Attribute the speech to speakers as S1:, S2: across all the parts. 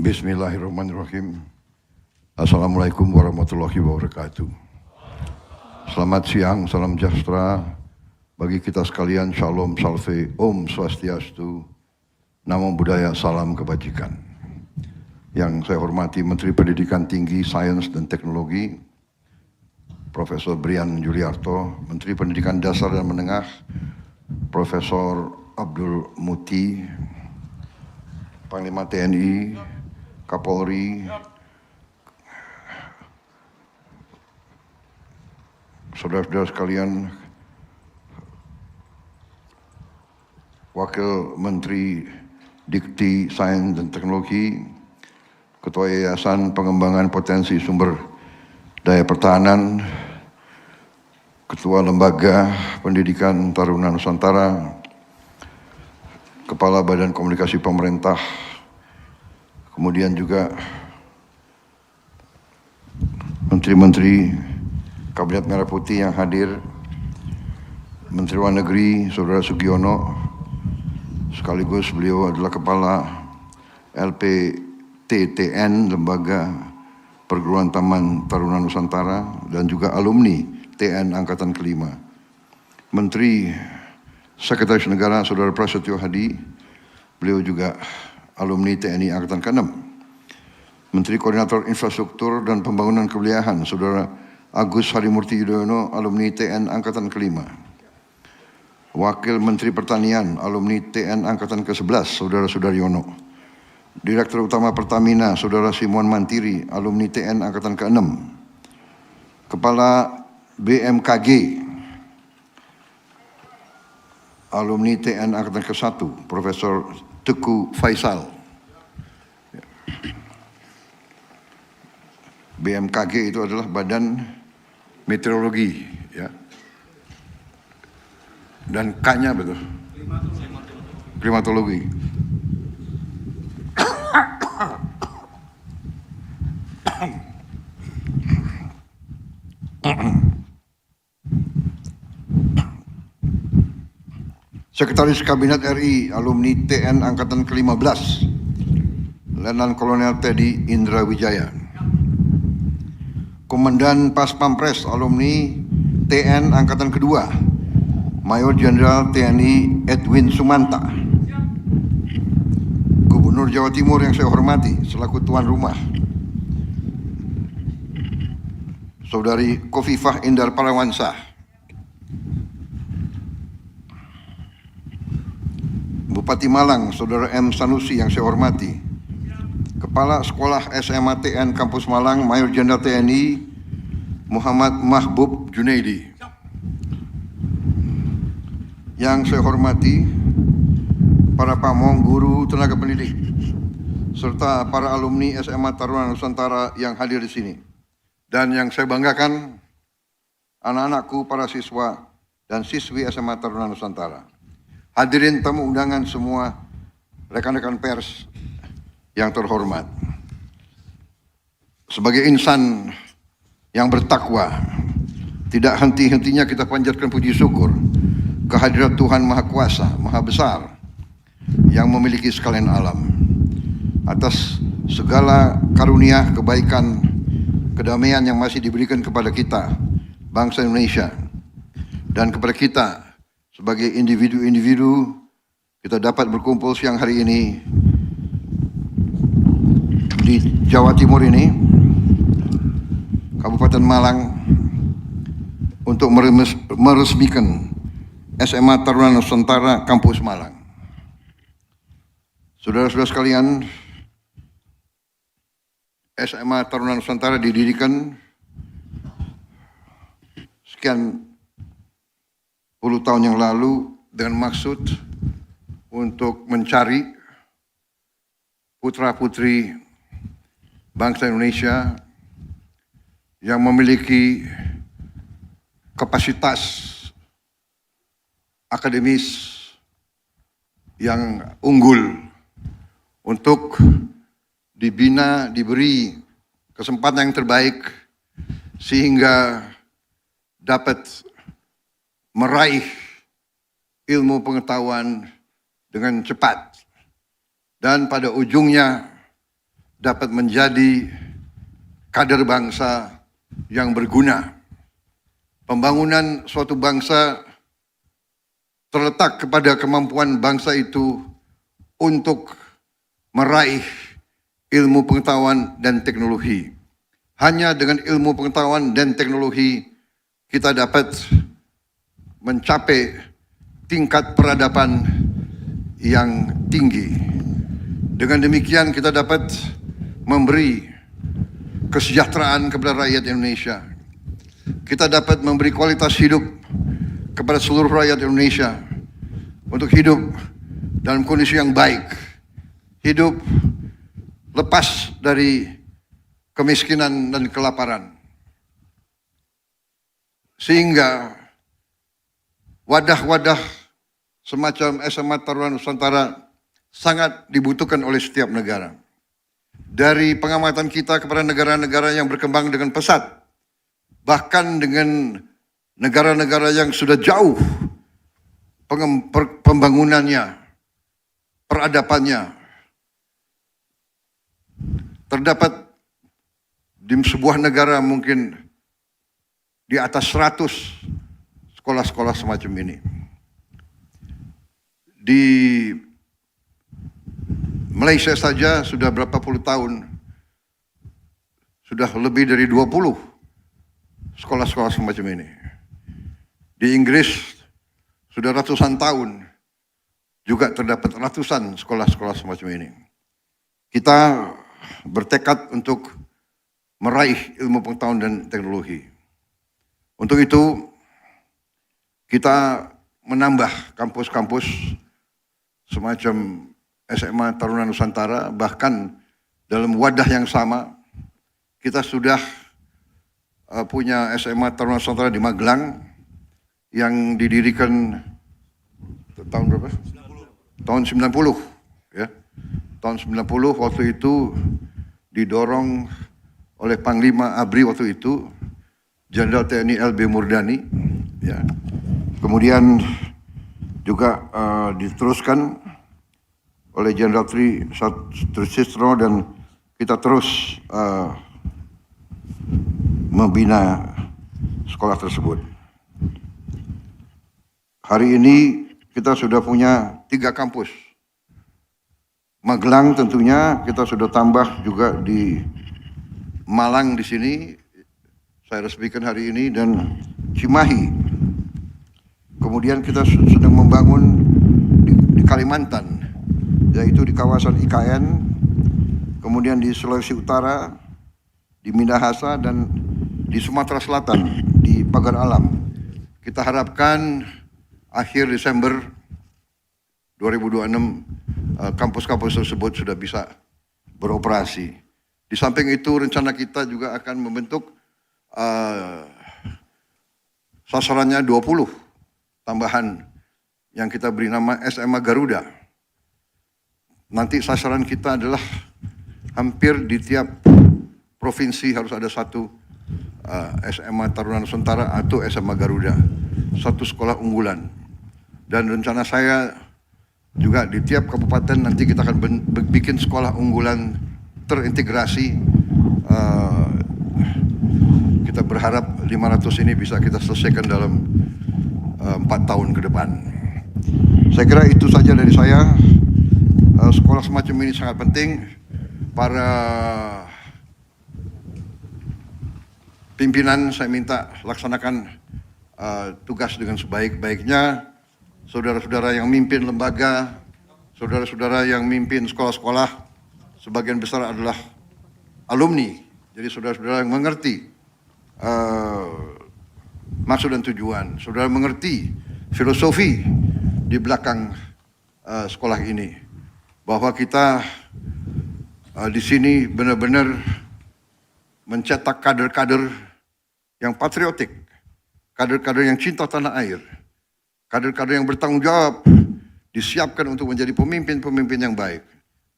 S1: Bismillahirrahmanirrahim. Assalamualaikum warahmatullahi wabarakatuh. Selamat siang, salam sejahtera bagi kita sekalian. Shalom, salve, Om Swastiastu, Namo Buddhaya, salam kebajikan. Yang saya hormati Menteri Pendidikan Tinggi, Sains dan Teknologi, Profesor Brian Juliarto, Menteri Pendidikan Dasar dan Menengah, Profesor Abdul Muti, Panglima TNI, Kapolri, saudara-saudara sekalian, Wakil Menteri Dikti, Sains dan Teknologi, Ketua Yayasan Pengembangan Potensi Sumber Daya Pertahanan, Ketua Lembaga Pendidikan Taruna Nusantara, Kepala Badan Komunikasi Pemerintah, kemudian juga menteri-menteri Kabinet Merah Putih yang hadir, Menteri Luar Negeri Saudara Sugiono, sekaligus beliau adalah Kepala LPTTN, Lembaga Perguruan Taman Taruna Nusantara, dan juga alumni TN Angkatan Kelima. Menteri Sekretaris Negara Saudara Prasetyo Hadi, beliau juga alumni TNI Angkatan ke-6. Menteri Koordinator Infrastruktur dan Pembangunan Kewilayahan Saudara Agus Harimurti Yudhoyono, alumni TN Angkatan ke-5. Wakil Menteri Pertanian, alumni TN Angkatan ke-11 Saudara Sudaryono. Direktur Utama Pertamina Saudara Simon Mantiri, alumni TN Angkatan ke-6. Kepala BMKG, alumni TN Angkatan ke-1, Profesor Teguh Faisal. BMKG itu adalah Badan Meteorologi, ya. Dan K-nya betul. Klimatologi. Sekretaris Kabinet RI, alumni TN Angkatan ke-15, Letnan Kolonel Teddy Indra Wijaya. Komandan Pas Pampres, alumni TN Angkatan ke-2, Mayor Jenderal TNI Edwin Sumanta. Gubernur Jawa Timur yang saya hormati selaku tuan rumah, Saudari Kofifah Indar Parawansa. Bupati Malang, Saudara M. Sanusi yang saya hormati. Kepala Sekolah SMA TN Kampus Malang, Mayor Jenderal TNI Muhammad Mahbub Junaidi. Yang saya hormati para pamong, guru, tenaga pendidik, serta para alumni SMA Taruna Nusantara yang hadir di sini. Dan yang saya banggakan, anak-anakku, para siswa dan siswi SMA Taruna Nusantara. Hadirin tamu undangan semua, rekan-rekan pers yang terhormat. Sebagai insan yang bertakwa, tidak henti-hentinya kita panjatkan puji syukur kehadirat Tuhan Maha Kuasa, Maha Besar, yang memiliki sekalian alam, atas segala karunia, kebaikan, kedamaian yang masih diberikan kepada kita, bangsa Indonesia, dan kepada kita sebagai individu-individu. Kita dapat berkumpul siang hari ini di Jawa Timur ini, Kabupaten Malang, untuk meresmikan SMA Taruna Nusantara Kampus Malang. Saudara-saudara sekalian, SMA Taruna Nusantara didirikan sekian puluh tahun yang lalu dengan maksud untuk mencari putra-putri bangsa Indonesia yang memiliki kapasitas akademis yang unggul untuk dibina, diberi kesempatan yang terbaik sehingga dapat meraih ilmu pengetahuan dengan cepat, dan pada ujungnya dapat menjadi kader bangsa yang berguna. Pembangunan suatu bangsa terletak kepada kemampuan bangsa itu untuk meraih ilmu pengetahuan dan teknologi. Hanya dengan ilmu pengetahuan dan teknologi kita dapat mencapai tingkat peradaban yang tinggi. Dengan demikian kita dapat memberi kesejahteraan kepada rakyat Indonesia. Kita dapat memberi kualitas hidup kepada seluruh rakyat Indonesia untuk hidup dalam kondisi yang baik, hidup lepas dari kemiskinan dan kelaparan. Sehingga wadah-wadah semacam SMA Tarunan Nusantara sangat dibutuhkan oleh setiap negara. Dari pengamatan kita kepada negara-negara yang berkembang dengan pesat, bahkan dengan negara-negara yang sudah jauh pembangunannya, peradabannya, terdapat di sebuah negara mungkin di atas 100 sekolah-sekolah semacam ini. Di Malaysia saja sudah berapa puluh tahun, sudah lebih dari 20 sekolah-sekolah semacam ini. Di Inggris sudah ratusan tahun juga terdapat ratusan sekolah-sekolah semacam ini. Kita bertekad untuk meraih ilmu pengetahuan dan teknologi. Untuk itu, kita menambah kampus-kampus semacam SMA Tarunan Nusantara, bahkan dalam wadah yang sama, kita sudah punya SMA Tarunan Nusantara di Magelang, yang didirikan tahun berapa? 90. Tahun 90, ya. Tahun 90 waktu itu didorong oleh Panglima ABRI waktu itu, Jenderal TNI LB Murdani, ya. Kemudian juga diteruskan oleh Jenderal Trisisno dan kita terus membina sekolah tersebut. Hari ini kita sudah punya 3 kampus. Magelang tentunya kita sudah tambah juga di Malang di sini, saya resmikan hari ini, dan Cimahi. Kemudian kita sedang membangun di Kalimantan, yaitu di kawasan IKN, kemudian di Sulawesi Utara, di Minahasa, dan di Sumatera Selatan, di Pagar Alam. Kita harapkan akhir Desember 2026 kampus-kampus tersebut sudah bisa beroperasi. Di samping itu rencana kita juga akan membentuk sasarannya 20 tambahan yang kita beri nama SMA Garuda. Nanti sasaran kita adalah hampir di tiap provinsi harus ada satu SMA Tarunan Nusantara atau SMA Garuda, satu sekolah unggulan. Dan rencana saya juga di tiap kabupaten nanti kita akan bikin sekolah unggulan terintegrasi. Kita berharap 500 ini bisa kita selesaikan dalam 4 tahun ke depan. Saya kira itu saja dari saya. Sekolah semacam ini sangat penting. Para pimpinan saya minta laksanakan tugas dengan sebaik-baiknya. Saudara-saudara yang mimpin lembaga, saudara-saudara yang mimpin sekolah-sekolah, sebagian besar adalah alumni. Jadi saudara-saudara yang mengerti maksud dan tujuan, saudara mengerti filosofi di belakang sekolah ini, bahwa kita di sini benar-benar mencetak kader-kader yang patriotik, kader-kader yang cinta tanah air, kader-kader yang bertanggung jawab, disiapkan untuk menjadi pemimpin-pemimpin yang baik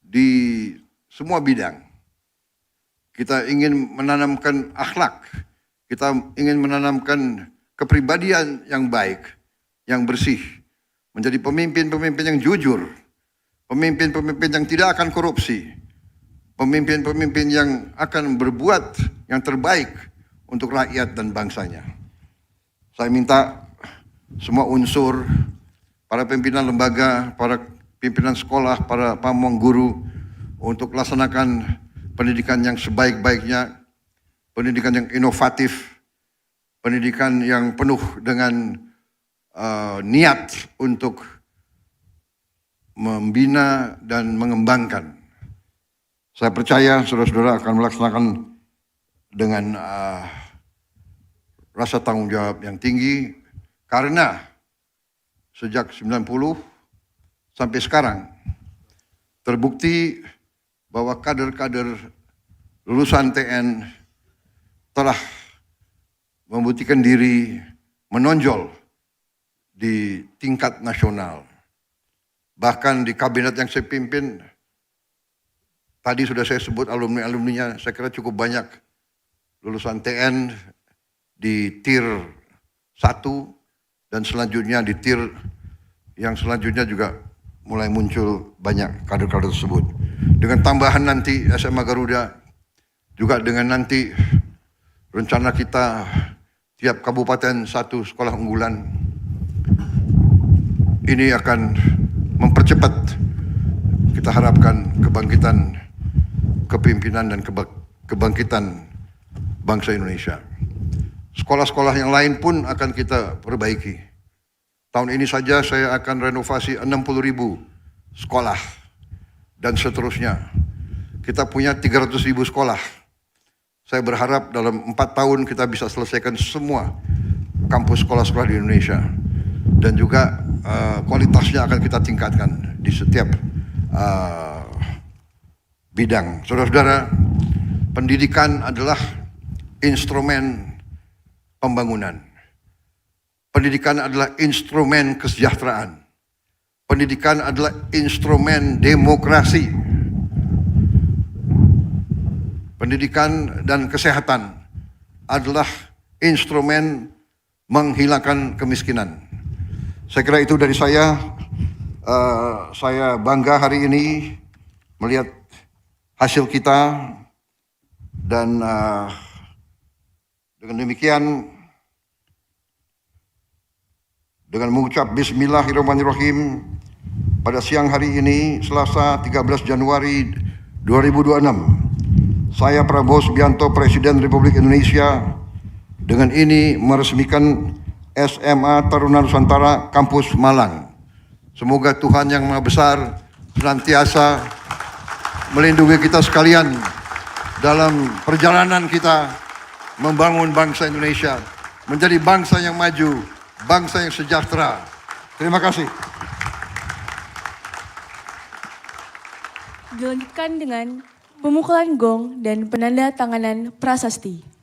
S1: di semua bidang. Kita ingin menanamkan akhlak, kita ingin menanamkan kepribadian yang baik, yang bersih, menjadi pemimpin-pemimpin yang jujur, pemimpin-pemimpin yang tidak akan korupsi, pemimpin-pemimpin yang akan berbuat yang terbaik untuk rakyat dan bangsanya. Saya minta semua unsur, para pimpinan lembaga, para pimpinan sekolah, para pamong guru untuk laksanakan pendidikan yang sebaik-baiknya, pendidikan yang inovatif, pendidikan yang penuh dengan niat untuk membina dan mengembangkan. Saya percaya saudara-saudara akan melaksanakan dengan rasa tanggung jawab yang tinggi, karena sejak 90 sampai sekarang terbukti bahwa kader-kader lulusan TN telah membuktikan diri menonjol di tingkat nasional. Bahkan di kabinet yang saya pimpin, tadi sudah saya sebut alumni-alumninya, saya kira cukup banyak lulusan TN di tier 1 dan selanjutnya di tier yang selanjutnya juga mulai muncul banyak kader-kader tersebut. Dengan tambahan nanti SMA Garuda, juga dengan nanti rencana kita tiap kabupaten satu sekolah unggulan, ini akan mempercepat kita harapkan kebangkitan kepemimpinan dan kebangkitan bangsa Indonesia. Sekolah-sekolah yang lain pun akan kita perbaiki. Tahun ini saja saya akan renovasi 60.000 sekolah dan seterusnya. Kita punya 300.000 sekolah. Saya berharap dalam 4 tahun kita bisa selesaikan semua kampus sekolah-sekolah di Indonesia. Dan juga kualitasnya akan kita tingkatkan di setiap bidang. Saudara-saudara, pendidikan adalah instrumen pembangunan. Pendidikan adalah instrumen kesejahteraan. Pendidikan adalah instrumen demokrasi. Pendidikan dan kesehatan adalah instrumen menghilangkan kemiskinan. Saya kira itu dari saya. Saya bangga hari ini melihat hasil kita, dan dengan demikian, dengan mengucap Bismillahirrahmanirrahim, pada siang hari ini, Selasa 13 Januari 2026, saya Prabowo Subianto, Presiden Republik Indonesia, dengan ini meresmikan SMA Taruna Nusantara Kampus Malang. Semoga Tuhan Yang Maha Besar senantiasa melindungi kita sekalian dalam perjalanan kita membangun bangsa Indonesia menjadi bangsa yang maju, bangsa yang sejahtera. Terima kasih.
S2: Dilanjutkan dengan pemukulan gong dan penanda tanganan prasasti.